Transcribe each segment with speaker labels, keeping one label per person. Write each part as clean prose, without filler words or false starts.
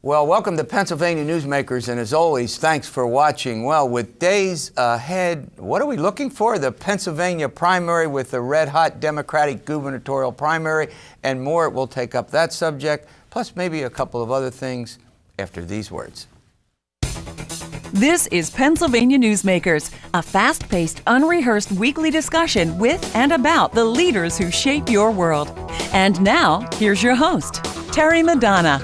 Speaker 1: Well, welcome to Pennsylvania Newsmakers, and as always, thanks for watching. Well, with days ahead, what are we looking for? The Pennsylvania primary with the red-hot Democratic gubernatorial primary and more. We'll take up that subject, plus maybe a couple of other things after these words.
Speaker 2: This is Pennsylvania Newsmakers, a fast-paced, unrehearsed weekly discussion with and about the leaders who shape your world. And now, here's your host, Terry Madonna.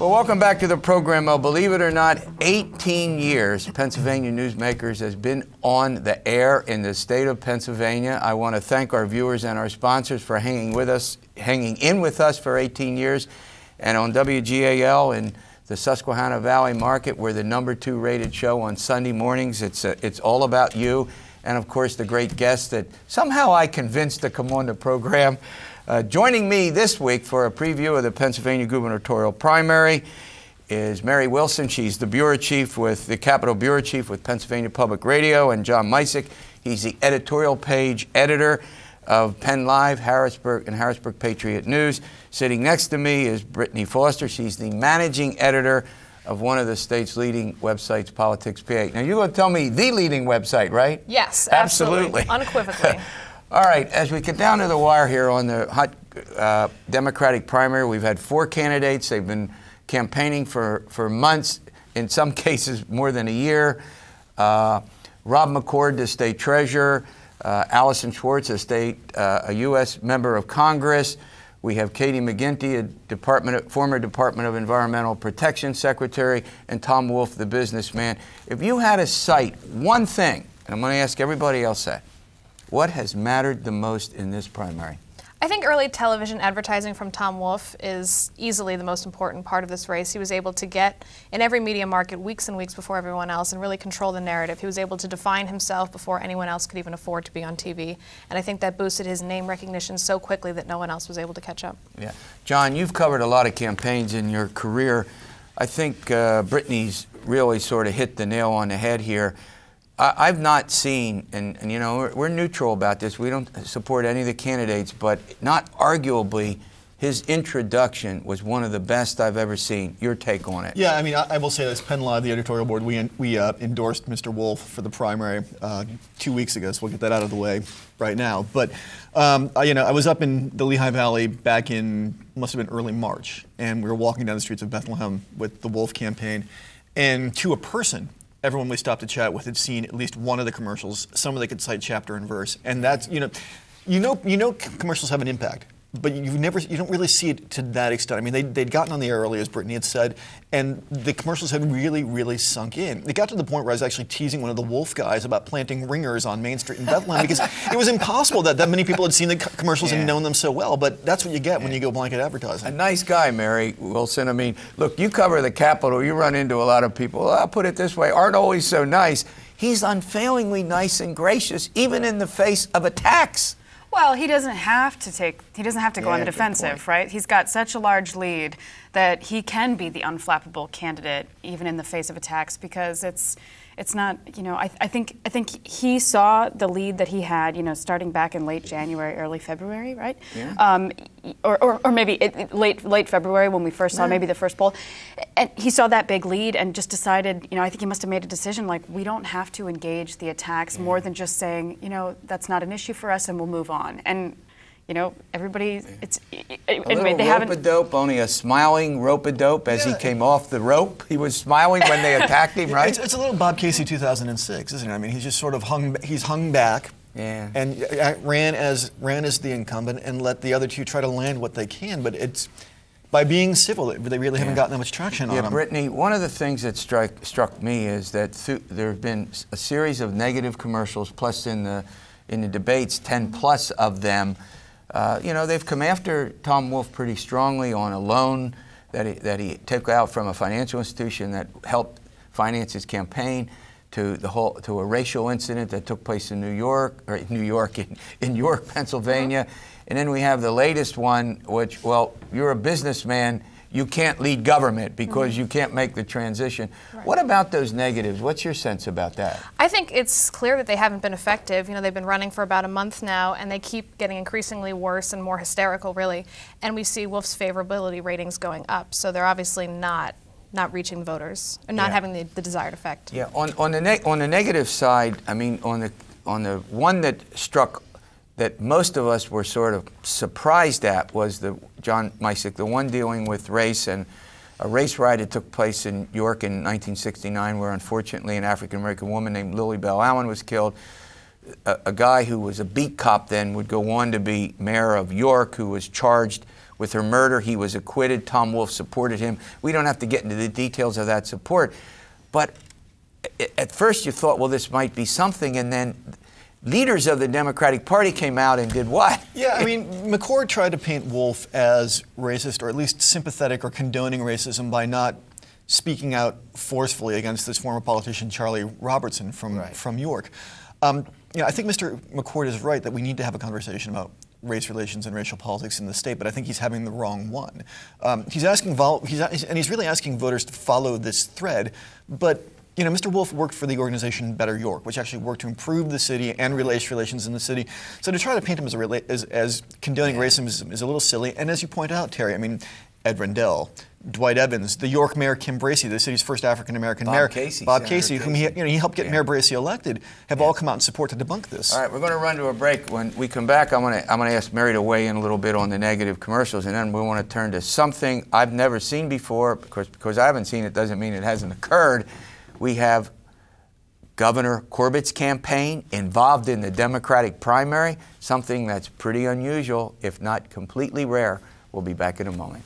Speaker 1: Well, welcome back to the program. Well, believe it or not, 18 years Pennsylvania Newsmakers has been on the air in the state of Pennsylvania. I want to thank our viewers and our sponsors for hanging in with us for 18 years. And on WGAL in the Susquehanna Valley Market, we're the #2 rated show on Sunday mornings. It's all about you. And of course, the great guests that somehow I convinced to come on the program. Joining me this week for a preview of the Pennsylvania gubernatorial primary is Mary Wilson. She's the bureau chief with the Capitol bureau chief with Pennsylvania Public Radio, and John Micek. He's the editorial page editor of PennLive, Harrisburg and Harrisburg Patriot News. Sitting next to me is Brittany Foster. She's the managing editor of one of the state's leading websites, PoliticsPA. Now, you're going to tell me the leading website, right?
Speaker 3: Yes, absolutely. Unequivocally.
Speaker 1: All right, as we get down to the wire here on the hot Democratic primary, we've had 4 candidates. They've been campaigning for months, in some cases more than a year. Rob McCord, the state treasurer. Allison Schwartz, a U.S. member of Congress. We have Katie McGinty, a former Department of Environmental Protection secretary, and Tom Wolf, the businessman. If you had to cite one thing, and I'm going to ask everybody else that, what has mattered the most in this primary?
Speaker 3: I think early television advertising from Tom Wolf is easily the most important part of this race. He was able to get in every media market weeks and weeks before everyone else and really control the narrative. He was able to define himself before anyone else could even afford to be on TV. And I think that boosted his name recognition so quickly that no one else was able to catch up. Yeah.
Speaker 1: John, you've covered a lot of campaigns in your career. I think Brittany's really sort of hit the nail on the head here. I've not seen, and you know, we're neutral about this. We don't support any of the candidates, but not arguably, his introduction was one of the best I've ever seen. Your take on it?
Speaker 4: Yeah, I mean, I will say this. PennLive, the editorial board, we endorsed Mr. Wolf for the primary 2 weeks ago, so we'll get that out of the way right now. But you know, I was up in the Lehigh Valley back in, must have been early March, and we were walking down the streets of Bethlehem with the Wolf campaign, and to a person, everyone we stopped to chat with had seen at least one of the commercials. Some of them could cite chapter and verse, and that's you know commercials have an impact, but you don't really see it to that extent. I mean, they'd gotten on the air earlier, as Brittany had said, and the commercials had really sunk in. It got to the point where I was actually teasing one of the Wolf guys about planting ringers on Main Street in Bethlehem because it was impossible that many people had seen the commercials and known them so well. But that's what you get when you go blanket advertising.
Speaker 1: A nice guy, Mary Wilson. I mean, look, you cover the Capitol. You run into a lot of people. Well, I'll put it this way: aren't always so nice. He's unfailingly nice and gracious, even in the face of attacks.
Speaker 5: Well, he doesn't have to go on the defensive, right? He's got such a large lead that he can be the unflappable candidate even in the face of attacks because it's not, you know, I think he saw the lead that he had, you know, starting back in late January, early February, right? Yeah. Or maybe late February when we first saw maybe the first poll. And he saw that big lead and just decided, you know, I think he must have made a decision like we don't have to engage the attacks more than just saying, you know, that's not an issue for us and we'll move on. And you know, everybody,
Speaker 1: anyway, they haven't. Rope-a-dope, only a smiling rope-a-dope as he came off the rope. He was smiling when they attacked him, right?
Speaker 4: It's a little Bob Casey 2006, isn't it? I mean, he's just sort of hung back and ran as the incumbent and let the other two try to land what they can. But it's by being civil, they really haven't gotten that much traction on him.
Speaker 1: Brittany, one of the things that struck me is that there have been a series of negative commercials, plus in the debates, 10 plus of them. You know, they've come after Tom Wolf pretty strongly on a loan that he took out from a financial institution that helped finance his campaign, to a racial incident that took place in in York, Pennsylvania. And then we have the latest one, which, well, you're a businessman. you can't lead government because you can't make the transition. Right. What about those negatives? What's your sense about that?
Speaker 3: I think it's clear that they haven't been effective. You know, they've been running for about a month now, and they keep getting increasingly worse and more hysterical, really. And we see Wolf's favorability ratings going up. So they're obviously not reaching voters, or not having the desired effect.
Speaker 1: Yeah. On the negative side, I mean, on the one that struck that most of us were sort of surprised at was the John Micek, the one dealing with race, and a race riot that took place in York in 1969 where unfortunately an African-American woman named Lily Bell Allen was killed. A guy who was a beat cop then would go on to be mayor of York, who was charged with her murder. He was acquitted. Tom Wolf supported him. We don't have to get into the details of that support. But at first you thought, well, this might be something, and then leaders of the Democratic Party came out and did what?
Speaker 4: Yeah, I mean, McCord tried to paint Wolf as racist, or at least sympathetic or condoning racism, by not speaking out forcefully against this former politician, Charlie Robertson from York. I think Mr. McCord is right that we need to have a conversation about race relations and racial politics in the state, but I think he's having the wrong one. He's really asking voters to follow this thread, but Mr. Wolf worked for the organization Better York, which actually worked to improve the city and race relations in the city. So to try to paint him as condoning racism is a little silly. And as you point out, Terry, I mean, Ed Rendell, Dwight Evans, the York Mayor Kim Bracey, the city's first African-American mayor, Bob Casey, whom he helped get Mayor Bracey elected, have all come out in support to debunk this.
Speaker 1: All right, we're going to run to a break. When we come back, I'm going to ask Mary to weigh in a little bit on the negative commercials, and then we want to turn to something I've never seen before. Because I haven't seen it doesn't mean it hasn't occurred. We have Governor Corbett's campaign involved in the Democratic primary, something that's pretty unusual, if not completely rare. We'll be back in a moment.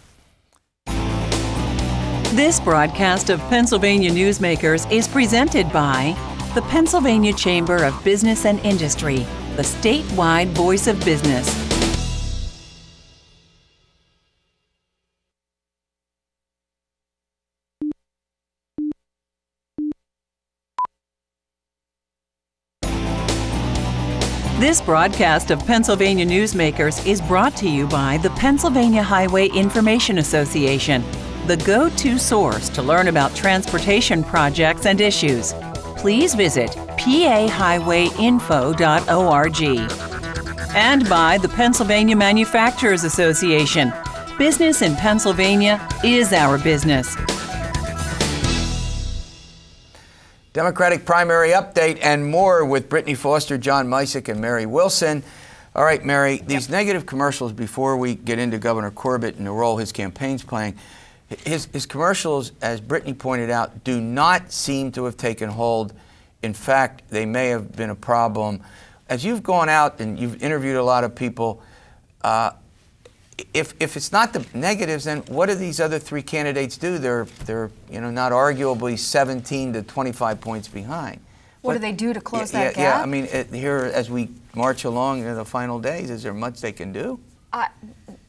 Speaker 2: This broadcast of Pennsylvania Newsmakers is presented by the Pennsylvania Chamber of Business and Industry, the statewide voice of business. This broadcast of Pennsylvania Newsmakers is brought to you by the Pennsylvania Highway Information Association, the go-to source to learn about transportation projects and issues. Please visit pahighwayinfo.org. And by the Pennsylvania Manufacturers Association. Business in Pennsylvania is our business.
Speaker 1: Democratic primary update and more with Brittany Foster, John Micek, and Mary Wilson. All right, Mary, these negative commercials, before we get into Governor Corbett and the role his campaign's playing, his commercials, as Brittany pointed out, do not seem to have taken hold. In fact, they may have been a problem. As you've gone out and you've interviewed a lot of people, if it's not the negatives, then what do these other three candidates do? They're not arguably 17 to 25 points behind.
Speaker 5: What do they do to close that gap?
Speaker 1: Yeah, I mean, here as we march along in the final days, is there much they can do?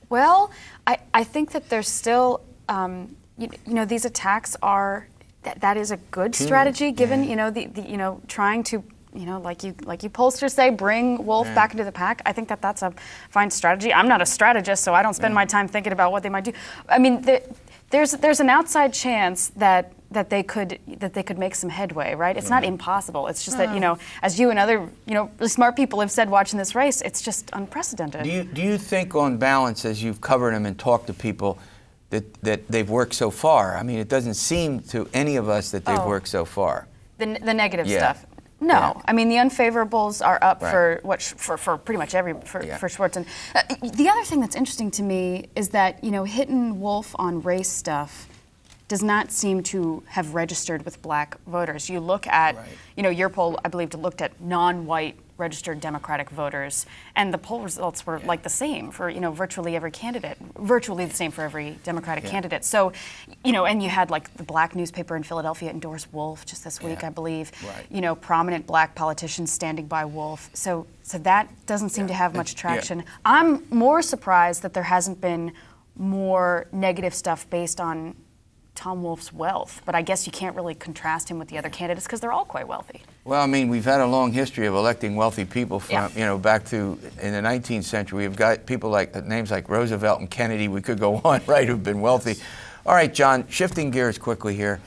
Speaker 5: Well, I think that there's still, these attacks are, that is a good strategy given, trying to, like you pollsters say, bring Wolf back into the pack. I think that that's a fine strategy. I'm not a strategist, so I don't spend my time thinking about what they might do. I mean, there's an outside chance that they could make some headway, right? It's not impossible. It's just that, as you and other, really smart people have said watching this race, it's just unprecedented.
Speaker 1: Do you think, on balance, as you've covered them and talked to people, that they've worked so far? I mean, it doesn't seem to any of us that they've worked so far.
Speaker 5: The negative stuff. No, I mean the unfavorables are up for pretty much for Schwartz. And the other thing that's interesting to me is that hitting Wolf on race stuff does not seem to have registered with black voters. You look at your poll, I believe, looked at non-white registered Democratic voters, and the poll results were like the same for virtually every candidate, virtually the same for every Democratic candidate. So, and you had like the black newspaper in Philadelphia endorse Wolf just this week, I believe. Right. Prominent black politicians standing by Wolf. So that doesn't seem to have much traction. I'm more surprised that there hasn't been more negative stuff based on Tom Wolf's wealth, but I guess you can't really contrast him with the other candidates because they're all quite wealthy.
Speaker 1: Well, I mean, we've had a long history of electing wealthy people from, back to in the 19th century. We've got people names like Roosevelt and Kennedy. We could go on, right, who've been wealthy. All right, John, shifting gears quickly here.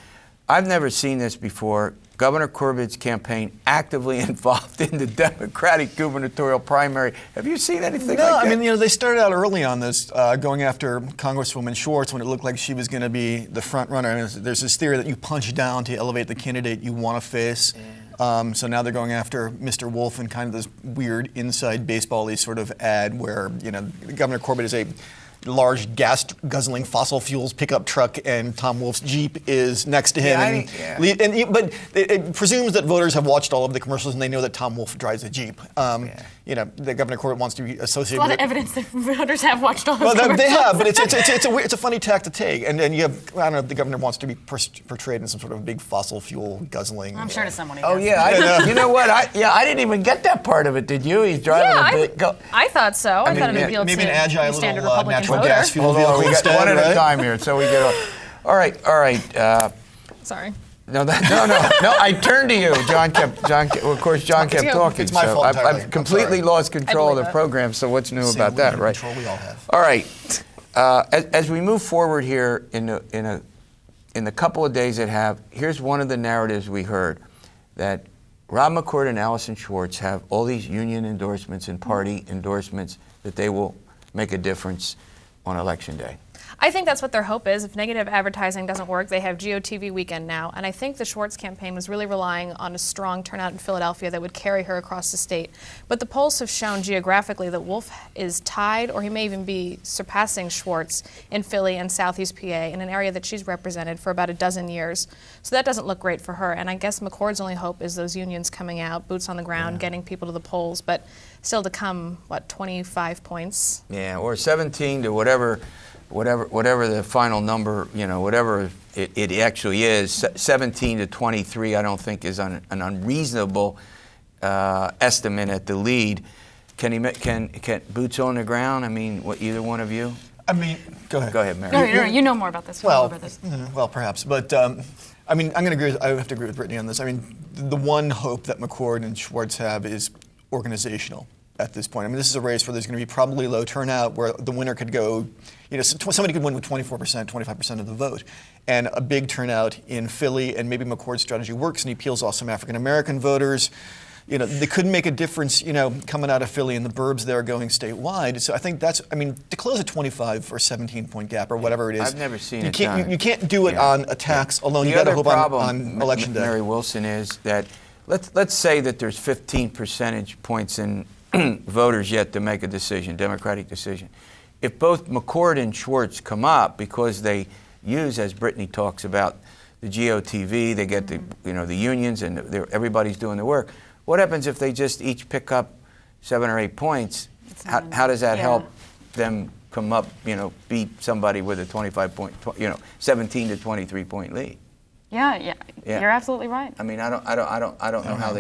Speaker 1: I've never seen this before. Governor Corbett's campaign actively involved in the Democratic gubernatorial primary. Have you seen anything like that?
Speaker 4: No, I mean, they started out early on this, going after Congresswoman Schwartz when it looked like she was going to be the front runner. I mean, there's this theory that you punch down to elevate the candidate you want to face. So now they're going after Mr. Wolf in kind of this weird inside baseball-y sort of ad where, Governor Corbett is a large gas-guzzling fossil fuels pickup truck, and Tom Wolf's Jeep is next to him. But it presumes that voters have watched all of the commercials and they know that Tom Wolf drives a Jeep. The Governor Corbett wants to be associated with.
Speaker 5: There's a lot of evidence that voters have watched all of
Speaker 4: Well,
Speaker 5: commercials.
Speaker 4: they have, but it's a funny tack to take. And you have, I don't know if the governor wants to be portrayed in some sort of big fossil fuel guzzling.
Speaker 5: I'm sure to someone he
Speaker 1: Oh,
Speaker 5: does.
Speaker 1: yeah. You know what? I didn't even get that part of it. Did you? He's driving a big.
Speaker 3: I thought so. I thought it appealed
Speaker 4: maybe
Speaker 3: to
Speaker 4: an agile
Speaker 3: the standard
Speaker 4: little
Speaker 3: Republican
Speaker 4: natural
Speaker 3: voter.
Speaker 4: gas fuel
Speaker 1: Hold
Speaker 4: vehicle
Speaker 1: on, we got
Speaker 4: instead,
Speaker 1: one at a
Speaker 4: right?
Speaker 1: time here, so we get off. All right.
Speaker 3: Sorry.
Speaker 1: No, I turned to you. John kept talking.
Speaker 4: It's my fault entirely.
Speaker 1: I've completely lost control of the
Speaker 3: that.
Speaker 1: program. So what's new
Speaker 4: Same
Speaker 1: about that, right?
Speaker 4: control we all have.
Speaker 1: All right. As we move forward here in the couple of days that have, here's one of the narratives we heard, that Rob McCord and Allison Schwartz have all these union endorsements and party endorsements that they will make a difference on Election Day.
Speaker 3: I think that's what their hope is. If negative advertising doesn't work, they have GOTV weekend now. And I think the Schwartz campaign was really relying on a strong turnout in Philadelphia that would carry her across the state. But the polls have shown geographically that Wolf is tied, or he may even be surpassing Schwartz in Philly and Southeast PA, in an area that she's represented for about a dozen years. So that doesn't look great for her. And I guess McCord's only hope is those unions coming out, boots on the ground, getting people to the polls. But still to come, 25 points?
Speaker 1: Yeah, or 17 to whatever the final number, whatever it actually is. 17 to 23, I don't think is an unreasonable estimate at the lead. Can boots on the ground? I mean, either one of you?
Speaker 4: I mean, go ahead.
Speaker 1: Go ahead, Mary.
Speaker 5: No, you know more about this.
Speaker 4: Well, perhaps, but I mean, I have to agree with Brittany on this. I mean, the one hope that McCord and Schwartz have is organizational at this point. I mean, this is a race where there's going to be probably low turnout, where the winner could go, somebody could win with 24%, 25% of the vote, and a big turnout in Philly, and maybe McCord's strategy works and he peels off some African American voters. They couldn't make a difference, coming out of Philly and the burbs there going statewide. So I think to close a 25 or 17 point gap or whatever it is.
Speaker 1: I've never seen it done.
Speaker 4: You can't do it on attacks alone. You got to hope on election day.
Speaker 1: Mary Wilson, is that let's say that there's 15 percentage points in voters yet to make a decision, Democratic decision. If both McCord and Schwartz come up because they use, as Brittany talks about, the GOTV, they get the unions and everybody's doing the work. What happens if they just each pick up 7 or 8 points? How does that help them come up, beat somebody with a 25 point, 17 to 23 point lead?
Speaker 5: Yeah, you're absolutely right.
Speaker 1: I mean, I don't know how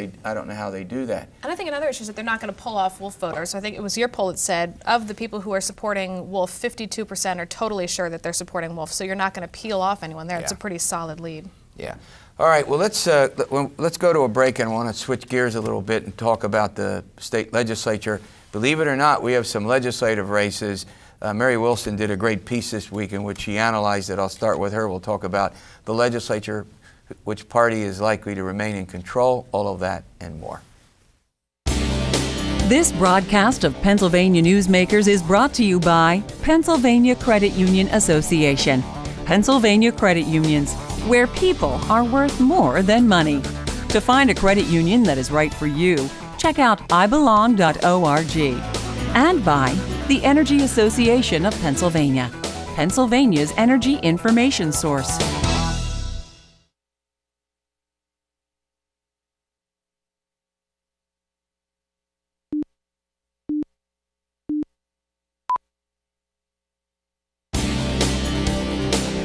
Speaker 1: they do that.
Speaker 3: And I think another issue is that they're not going to pull off Wolf voters. So I think it was your poll that said, of the people who are supporting Wolf, 52% are totally sure that they're supporting Wolf. So you're not going to peel off anyone there. It's a pretty solid lead.
Speaker 1: Yeah. All right. Well, let's go to a break, and I want to switch gears a little bit and talk about the state legislature. Believe it or not, we have some legislative races. Mary Wilson did a great piece this week in which she analyzed it. I'll start with her. We'll talk about the legislature, which party is likely to remain in control, all of that and more.
Speaker 2: This broadcast of Pennsylvania Newsmakers is brought to you by Pennsylvania Credit Union Association. Pennsylvania Credit Unions, where people are worth more than money. To find a credit union that is right for you, check out ibelong.org. And by the Energy Association of Pennsylvania, Pennsylvania's energy information source.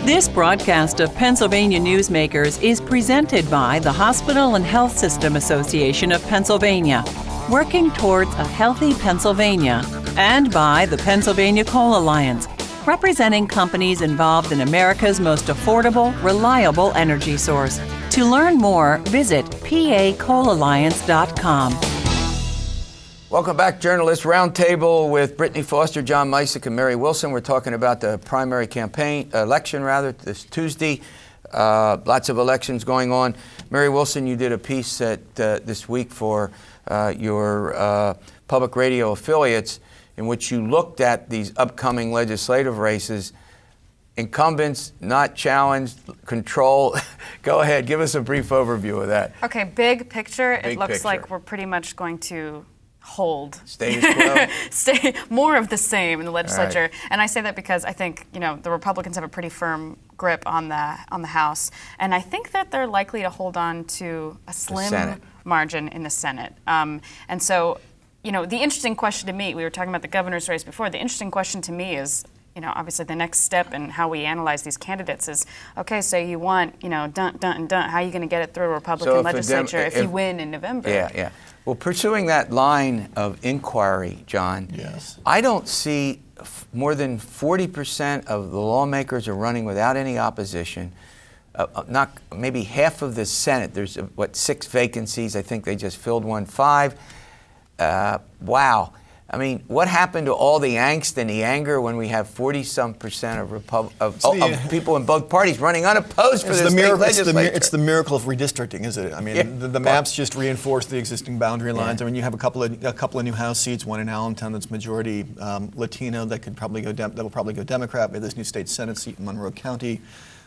Speaker 2: This broadcast of Pennsylvania Newsmakers is presented by the Hospital and Health System Association of Pennsylvania, working towards a healthy Pennsylvania, and by the Pennsylvania Coal Alliance, representing companies involved in America's most affordable, reliable energy source. To learn more, visit pacoalalliance.com.
Speaker 1: Welcome back, Journalist Roundtable with Brittany Foster, John Micek, and Mary Wilson. We're talking about the primary election this Tuesday. Lots of elections going on. Mary Wilson, you did a piece this week for your public radio affiliates in which you looked at these upcoming legislative races. Incumbents, not challenged, control. Go ahead, give us a brief overview of that.
Speaker 5: Okay, big picture, it looks like we're pretty much going to hold
Speaker 1: status quo,
Speaker 5: stay more of the same in the legislature.
Speaker 1: Right.
Speaker 5: And I say that because I think the Republicans have a pretty firm grip on the House, and I think that they're likely to hold on to a slim margin in the Senate. And so, the interesting question to me, we were talking about the governor's race before. The interesting question to me is, obviously the next step in how we analyze these candidates is, okay, so you want, dun, dun, and dun, how are you going to get it through a Republican legislature if you win in November?
Speaker 1: Yeah. Well, pursuing that line of inquiry, John,
Speaker 4: yes.
Speaker 1: I don't see more than 40% of the lawmakers are running without any opposition. Not maybe half of the Senate. There's 6 vacancies. I think they just filled 5. Wow. I mean, what happened to all the angst and the anger when we have 40-some% of people in both parties running unopposed for the state legislature?
Speaker 4: It's the miracle of redistricting, isn't it? I mean, the maps just reinforce the existing boundary lines. I mean, you have a couple of new House seats, one in Allentown that's majority Latino that will probably go Democrat. We have this new state Senate seat in Monroe County.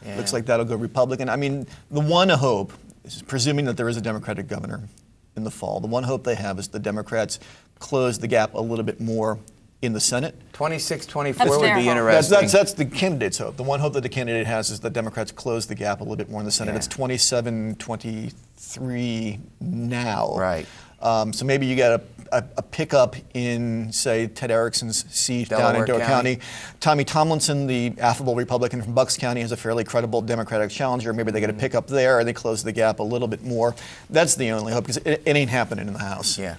Speaker 4: Yeah. Looks like that'll go Republican. I mean, the one hope is, presuming that there is a Democratic governor in the fall, the one hope they have is the Democrats close the gap a little bit more in the Senate.
Speaker 1: 26-24 would be interesting.
Speaker 4: That's the candidate's hope. The one hope that the candidate has is that Democrats close the gap a little bit more in the Senate. Yeah. It's 27-23 now.
Speaker 1: Right.
Speaker 4: So maybe you get a pickup in, say, Ted Erickson's seat down in Delaware County. Tommy Tomlinson, the affable Republican from Bucks County, has a fairly credible Democratic challenger. Maybe they get a pickup there, and they close the gap a little bit more. That's the only hope, because it ain't happening in the House.
Speaker 1: Yeah.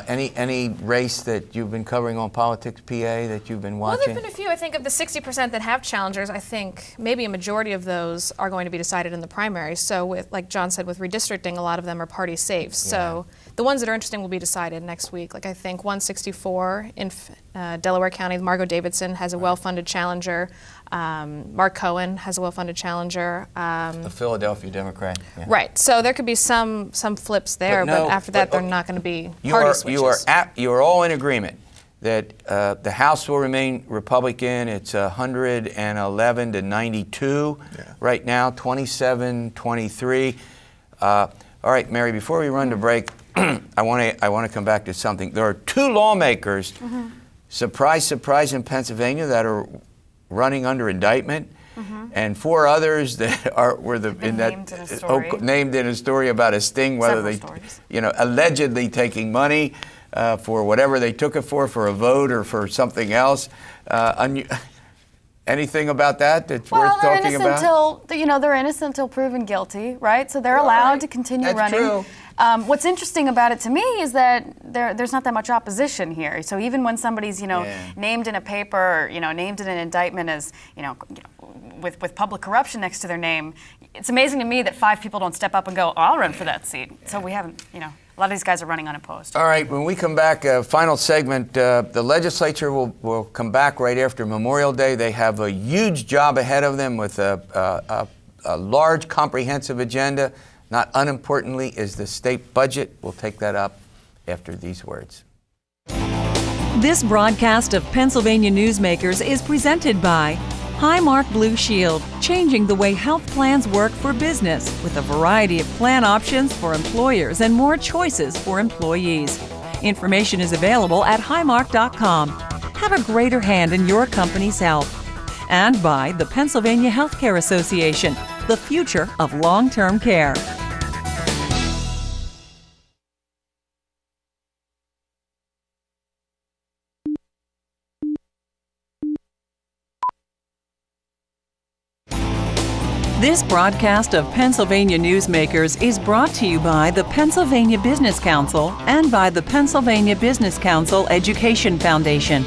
Speaker 1: Any race that you've been covering on PoliticsPA that you've been watching?
Speaker 3: Well, there have been a few. I think of the 60% that have challengers, I think maybe a majority of those are going to be decided in the primary. So, like John said, with redistricting, a lot of them are party safe. Yeah. So the ones that are interesting will be decided next week. Like I think 164 in Delaware County, Margot Davidson has a well-funded challenger. Mark Cohen has a well-funded challenger.
Speaker 1: The Philadelphia Democrat. Yeah.
Speaker 3: Right. So there could be some flips there, but after that, they're not going to be party switches.
Speaker 1: You are all in agreement that the House will remain Republican. It's 111 to 92 right now, 27-23. All right, Mary. Before we run to break, I want to come back to something. There are 2 lawmakers, surprise, in Pennsylvania that are running under indictment, and 4 others that were named in a story about a sting, whether they, allegedly taking money for whatever they took it for a vote or for something else. Anything about that that's worth talking about?
Speaker 5: They're innocent until proven guilty, right? So they're allowed to continue running.
Speaker 1: True.
Speaker 5: What's interesting about it to me is that there's not that much opposition here. So even when somebody's named in a paper, or, named in an indictment as with public corruption next to their name, it's amazing to me that 5 people don't step up and go, I'll run for that seat. So we haven't, a lot of these guys are running unopposed.
Speaker 1: All right, when we come back, final segment, the legislature will come back right after Memorial Day. They have a huge job ahead of them with a large, comprehensive agenda. Not unimportantly is the state budget. We'll take that up after these words.
Speaker 2: This broadcast of Pennsylvania Newsmakers is presented by Highmark Blue Shield, changing the way health plans work for business with a variety of plan options for employers and more choices for employees. Information is available at highmark.com. Have a greater hand in your company's health. And by the Pennsylvania Healthcare Association, the future of long-term care. This broadcast of Pennsylvania Newsmakers is brought to you by the Pennsylvania Business Council and by the Pennsylvania Business Council Education Foundation.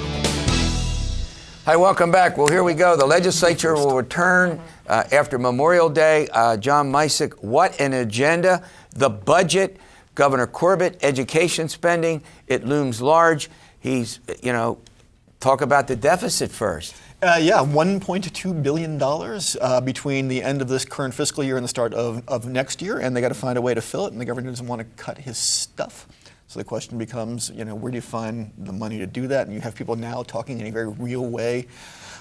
Speaker 1: Hi, welcome back. Well, here we go. The legislature will return after Memorial Day. John Micek, what an agenda. The budget Governor Corbett, education spending, it looms large. He's, talk about the deficit first.
Speaker 4: Yeah, $1.2 billion between the end of this current fiscal year and the start of next year, and they got to find a way to fill it, and the governor doesn't want to cut his stuff. So the question becomes, where do you find the money to do that? And you have people now talking in a very real way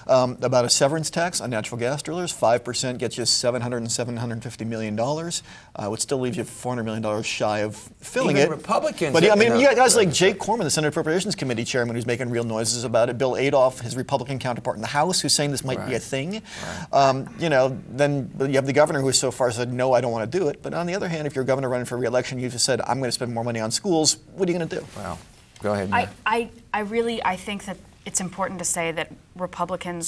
Speaker 4: about a severance tax on natural gas drillers. 5% gets you $750 million, which still leaves you $400 million shy of filling
Speaker 1: Even
Speaker 4: it.
Speaker 1: Republicans.
Speaker 4: But you got guys like Jake Corman, the Senate Appropriations Committee chairman, who's making real noises about it. Bill Adolph, his Republican counterpart in the House, who's saying this might be a thing. Right. Then you have the governor who has so far said, no, I don't want to do it. But on the other hand, if you're a governor running for re-election, you've just said, I'm going to spend more money on schools. What are you going to do?
Speaker 1: Well, go ahead.
Speaker 5: I think that it's important to say that Republican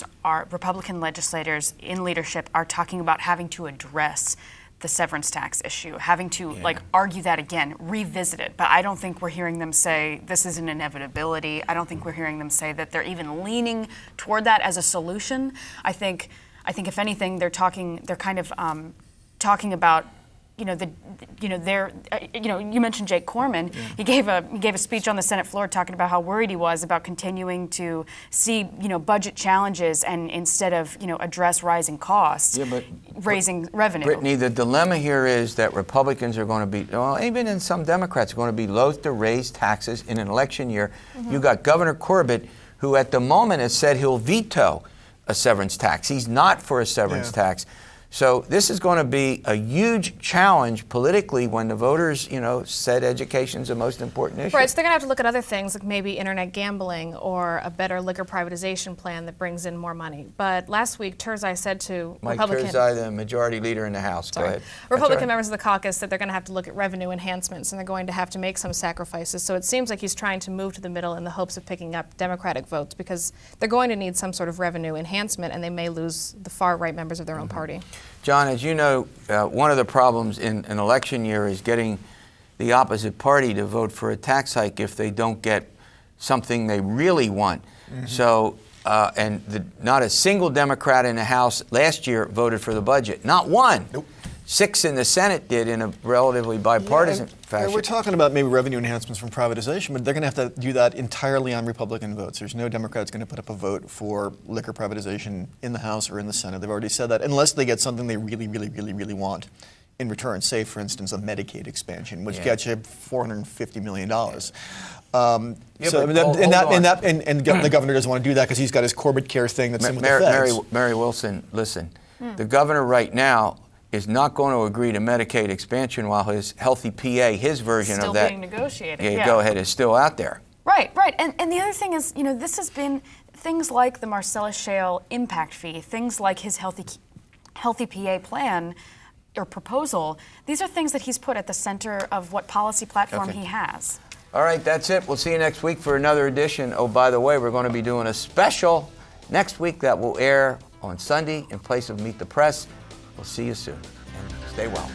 Speaker 5: legislators in leadership are talking about having to address the severance tax issue, having to argue that again, revisit it. But I don't think we're hearing them say this is an inevitability. I don't think we're hearing them say that they're even leaning toward that as a solution. I think if anything, they're kind of talking about. You mentioned Jake Corman. Yeah. He gave a speech on the Senate floor talking about how worried he was about continuing to see, budget challenges and instead of, address rising costs, raising revenue.
Speaker 1: Brittany, the dilemma here is that Republicans are going to be, even in some Democrats, are going to be loath to raise taxes in an election year. Mm-hmm. You got Governor Corbett, who at the moment has said he'll veto a severance tax. He's not for a severance tax. So this is going to be a huge challenge politically when the voters, said education is the most important issue.
Speaker 3: Right, so they're going to have to look at other things like maybe internet gambling or a better liquor privatization plan that brings in more money. But last week, Turzai said to
Speaker 1: Mike
Speaker 3: Republican...
Speaker 1: Turzai, the majority leader in the House. Go ahead.
Speaker 3: Republican members of the caucus that they're going to have to look at revenue enhancements and they're going to have to make some sacrifices. So it seems like he's trying to move to the middle in the hopes of picking up Democratic votes because they're going to need some sort of revenue enhancement and they may lose the far-right members of their own party.
Speaker 1: John, as you know, one of the problems in an election year is getting the opposite party to vote for a tax hike if they don't get something they really want. Mm-hmm. So, not a single Democrat in the House last year voted for the budget. Not one. Nope. 6 in the Senate did in a relatively bipartisan fashion.
Speaker 4: We're talking about maybe revenue enhancements from privatization, but they're going to have to do that entirely on Republican votes. There's no Democrats going to put up a vote for liquor privatization in the House or in the Senate. They've already said that, unless they get something they really, really, really, really want in return. Say, for instance, a Medicaid expansion, which gets you $450 million. The governor doesn't want to do that because he's got his Corbett Care thing that's in with the feds.
Speaker 1: Mary Wilson, listen, the governor right now is not going to agree to Medicaid expansion while his Healthy PA, his version
Speaker 5: still
Speaker 1: of that,
Speaker 5: being negotiated.
Speaker 1: Go ahead, is still out there.
Speaker 5: Right. And the other thing is, this has been things like the Marcellus Shale impact fee, things like his Healthy PA plan or proposal. These are things that he's put at the center of what policy platform he has.
Speaker 1: All right, that's it. We'll see you next week for another edition. Oh, by the way, we're going to be doing a special next week that will air on Sunday in place of Meet the Press. We'll see you soon, and stay well.